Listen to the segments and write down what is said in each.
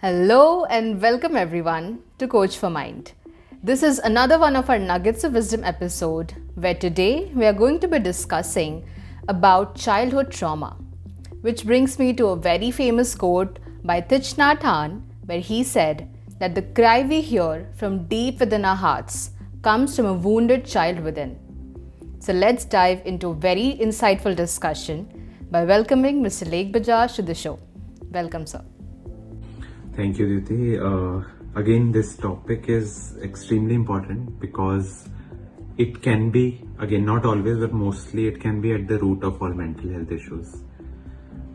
Hello and welcome everyone to Coach for Mind. This is another one of our Nuggets of Wisdom episode where today we are going to be discussing about childhood trauma, which brings me to a very famous quote by Thich Nhat Hanh where he said that the cry we hear from deep within our hearts comes from a wounded child within. So let's dive into a very insightful discussion by welcoming Mr. Lake Bajaj to the show. Welcome, sir. Thank you, Diti. Again, this topic is extremely important because it can be, again, not always, but mostly it can be at the root of all mental health issues.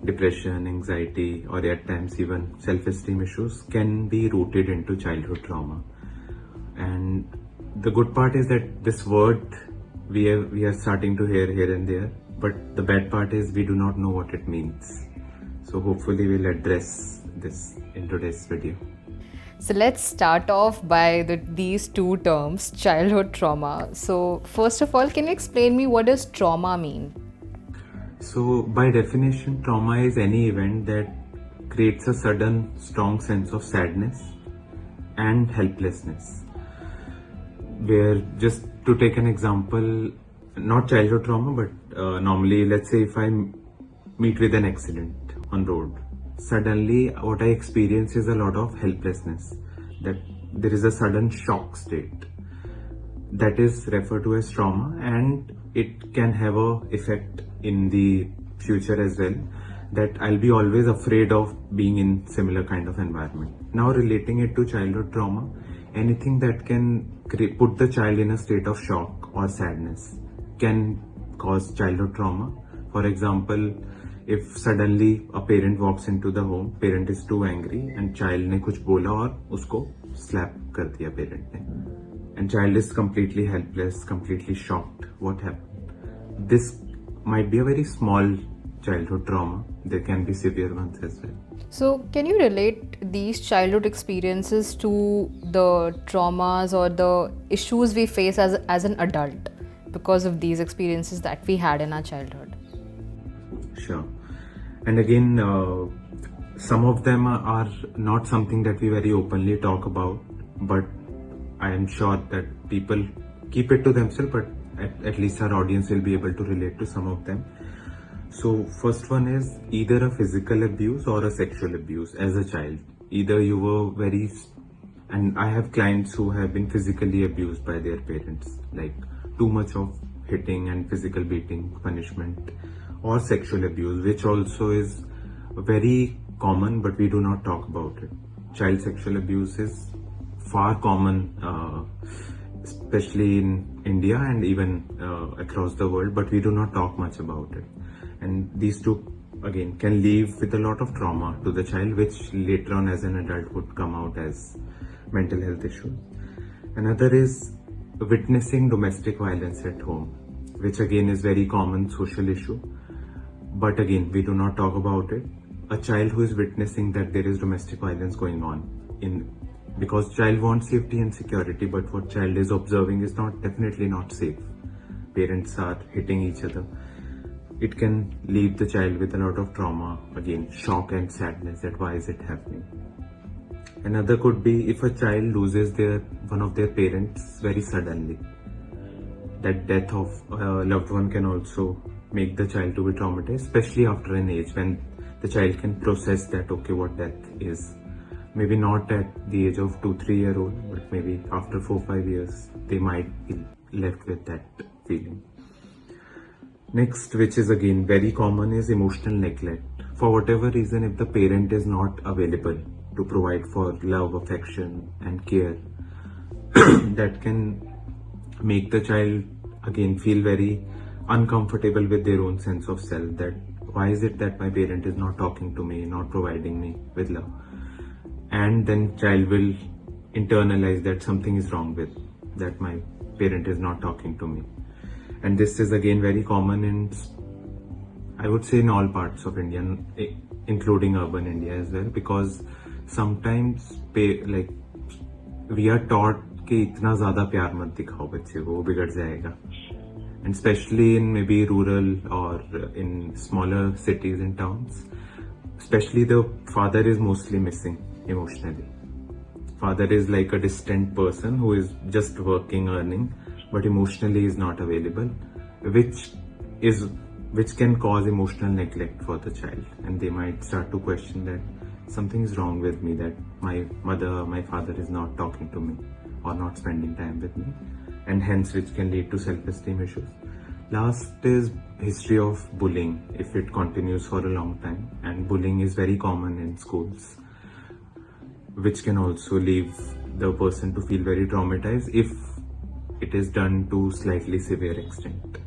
Depression, anxiety, or at times even self-esteem issues can be rooted into childhood trauma. And the good part is that this word we are starting to hear here and there, but the bad part is we do not know what it means. So hopefully we'll address this in today's video. So let's start off by these two terms, childhood trauma. So first of all, can you explain me what does trauma mean? So by definition, trauma is any event that creates a sudden strong sense of sadness and helplessness. Where, just to take an example, not childhood trauma, but normally let's say if I meet with an accident on road, suddenly what I experience is a lot of helplessness, that there is a sudden shock state that is referred to as trauma, and it can have a effect in the future as well, that I'll be always afraid of being in similar kind of environment. Now relating it to childhood trauma, anything that can put the child in a state of shock or sadness can cause childhood trauma. For example, if suddenly a parent walks into the home, parent is too angry and child ने कुछ बोला और उसको slap कर दिया parent ने, and child is completely helpless, completely shocked. What happened? This might be a very small childhood trauma. There can be severe ones as well. So can you relate these childhood experiences to the traumas or the issues we face as an adult because of these experiences that we had in our childhood? Sure. And again, some of them are not something that we very openly talk about, but I am sure that people keep it to themselves, but at least our audience will be able to relate to some of them. So first one is either a physical abuse or a sexual abuse as a child. Either you were and I have clients who have been physically abused by their parents, like too much of hitting and physical beating, punishment, or sexual abuse, which also is very common, but we do not talk about it. Child sexual abuse is far common, especially in India and even across the world, but we do not talk much about it. And these two, again, can leave with a lot of trauma to the child, which later on as an adult would come out as mental health issues. Another is witnessing domestic violence at home, which again is very common social issue. But again, we do not talk about it. A child who is witnessing that there is domestic violence going on, because child wants safety and security, but what child is observing is definitely not safe. Parents are hitting each other. It can leave the child with a lot of trauma, again, shock and sadness that why is it happening. Another could be if a child loses one of their parents very suddenly. That death of a loved one can also make the child to be traumatized, especially after an age when the child can process that, okay, what death is. Maybe not at the age of 2-3-year-old, but maybe after 4-5 years, they might be left with that feeling. Next, which is again very common, is emotional neglect. For whatever reason, if the parent is not available to provide for love, affection, and care, that can make the child again feel very uncomfortable with their own sense of self, that why is it that my parent is not talking to me, not providing me with love, and then child will internalize that something is wrong with that my parent is not talking to me. And this is again very common in, I would say, in all parts of India, including urban India as well, because sometimes like we are taught कि इतना ज़्यादा प्यार मत दिखाओ बच्चे को, वो बिगड़ जाएगा. And especially in maybe rural or in smaller cities and towns, especially the father is mostly missing emotionally. Father is like a distant person who is just working, earning, but emotionally is not available, which is which can cause emotional neglect for the child, and they might start to question that something is wrong with me, that my mother, my father is not talking to me or not spending time with me, and hence which can lead to self-esteem issues. Last is history of bullying, if it continues for a long time, and bullying is very common in schools, which can also leave the person to feel very traumatized if it is done to slightly severe extent.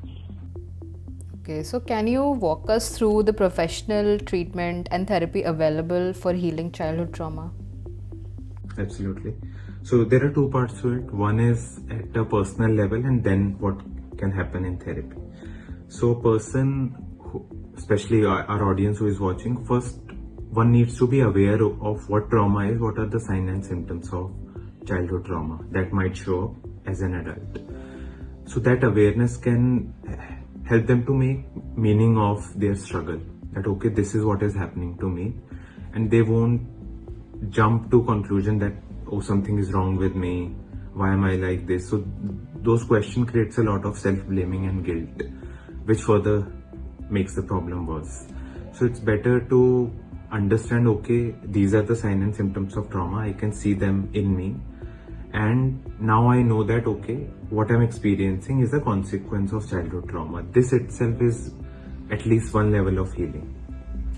Okay, so can you walk us through the professional treatment and therapy available for healing childhood trauma? Absolutely. So there are two parts to it. One is at a personal level, and then what can happen in therapy. So a person, especially our audience who is watching, first one needs to be aware of what trauma is, what are the signs and symptoms of childhood trauma that might show up as an adult. So that awareness can help them to make meaning of their struggle, that okay, this is what is happening to me, and they won't jump to conclusion that oh, something is wrong with me, why am I like this. So those questions creates a lot of self-blaming and guilt, which further makes the problem worse. So it's better to understand, okay, these are the signs and symptoms of trauma, I can see them in me, and now I know that okay, what I'm experiencing is a consequence of childhood trauma. This itself is at least one level of healing,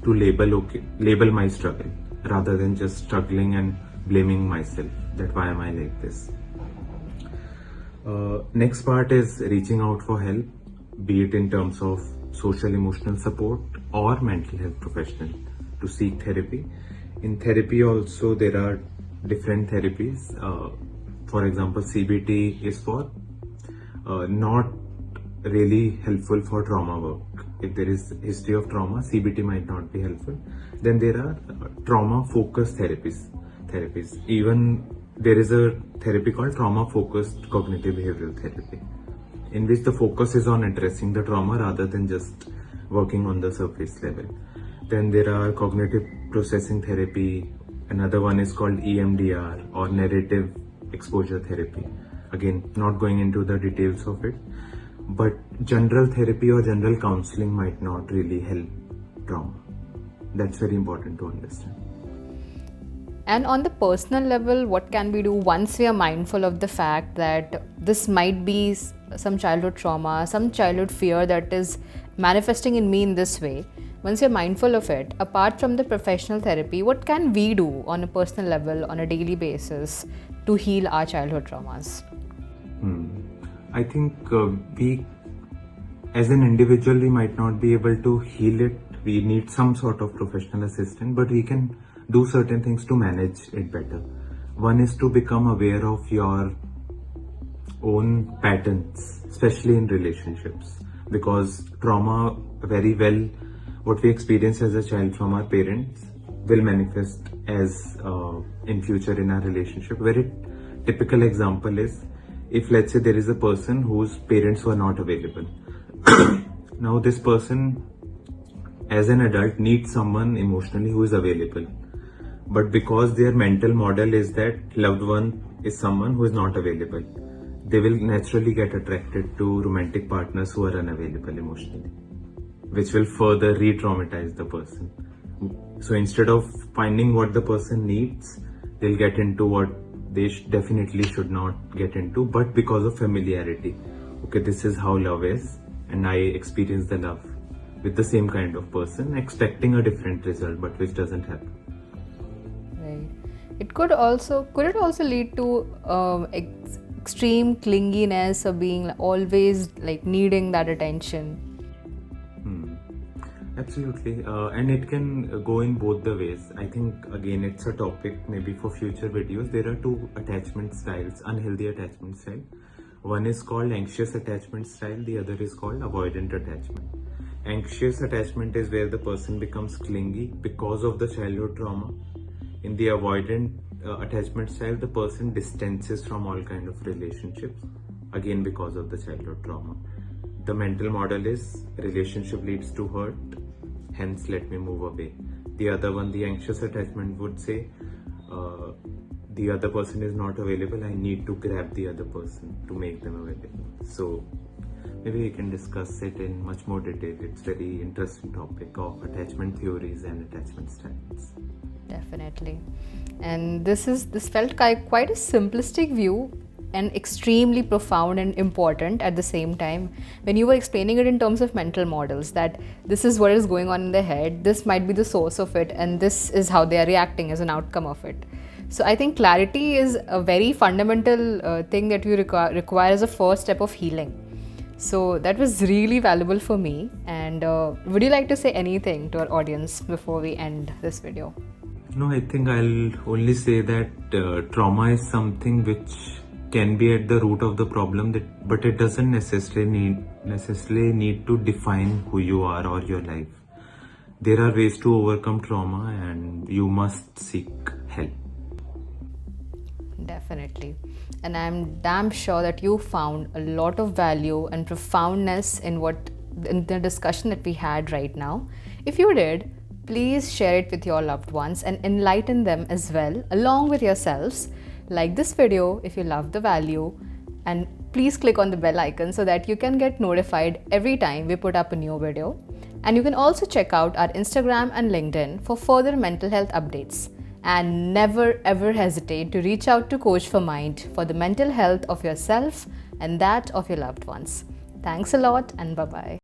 to label my struggle rather than just struggling and blaming myself that why am I like this. Next part is reaching out for help, be it in terms of social emotional support or mental health professional, to seek therapy. In therapy also there are different therapies. For example, CBT is for not really helpful for trauma work. If there is history of trauma, CBT might not be helpful. Then there are trauma focused therapies. Even there is a therapy called trauma focused cognitive behavioral therapy, in which the focus is on addressing the trauma rather than just working on the surface level. Then there are cognitive processing therapy. Another one is called EMDR, or narrative exposure therapy. Again, not going into the details of it, but general therapy or general counseling might not really help trauma. That's very important to understand. And on the personal level, what can we do once we are mindful of the fact that this might be some childhood trauma, some childhood fear that is manifesting in me in this way? Once you're mindful of it, apart from the professional therapy, what can we do on a personal level, on a daily basis, to heal our childhood traumas? I think we, as an individual, we might not be able to heal it. We need some sort of professional assistance, but we can do certain things to manage it better. One is to become aware of your own patterns, especially in relationships, because trauma, very well, what we experience as a child from our parents will manifest as in future in our relationship. Very typical example is, if let's say there is a person whose parents were not available. Now this person as an adult needs someone emotionally who is available, but because their mental model is that loved one is someone who is not available, they will naturally get attracted to romantic partners who are unavailable emotionally, which will further re-traumatize the person. So instead of finding what the person needs, they'll get into what they definitely should not get into, but because of familiarity. Okay, this is how love is, and I experience the love with the same kind of person, expecting a different result, but which doesn't happen. Right. Could it also lead to extreme clinginess, or being always like needing that attention? Absolutely, and it can go in both the ways. I think again it's a topic maybe for future videos. There are two attachment styles, unhealthy attachment style. One is called anxious attachment style, the other is called avoidant attachment. Anxious attachment is where the person becomes clingy because of the childhood trauma. In the avoidant attachment style, the person distances from all kind of relationships, again because of the childhood trauma. The mental model is relationship leads to hurt, hence let me move away. The other one, the anxious attachment, would say the other person is not available, I need to grab the other person to make them available. So maybe we can discuss it in much more detail. It's very interesting topic of attachment theories and attachment styles. Definitely. And this felt quite a simplistic view and extremely profound and important at the same time when you were explaining it in terms of mental models, that this is what is going on in their head, this might be the source of it, and this is how they are reacting as an outcome of it. So I think clarity is a very fundamental thing that you require as a first step of healing. So that was really valuable for me. And would you like to say anything to our audience before we end this video? No, I think I'll only say that trauma is something which can be at the root of the problem, but it doesn't necessarily need to define who you are or your life. There are ways to overcome trauma, and you must seek help. Definitely. And I'm damn sure that you found a lot of value and profoundness in the discussion that we had right now. If you did, please share it with your loved ones and enlighten them as well, along with yourselves. Like this video if you love the value, and please click on the bell icon so that you can get notified every time we put up a new video. And you can also check out our Instagram and LinkedIn for further mental health updates. And never ever hesitate to reach out to Coach for Mind for the mental health of yourself and that of your loved ones. Thanks a lot, and bye-bye.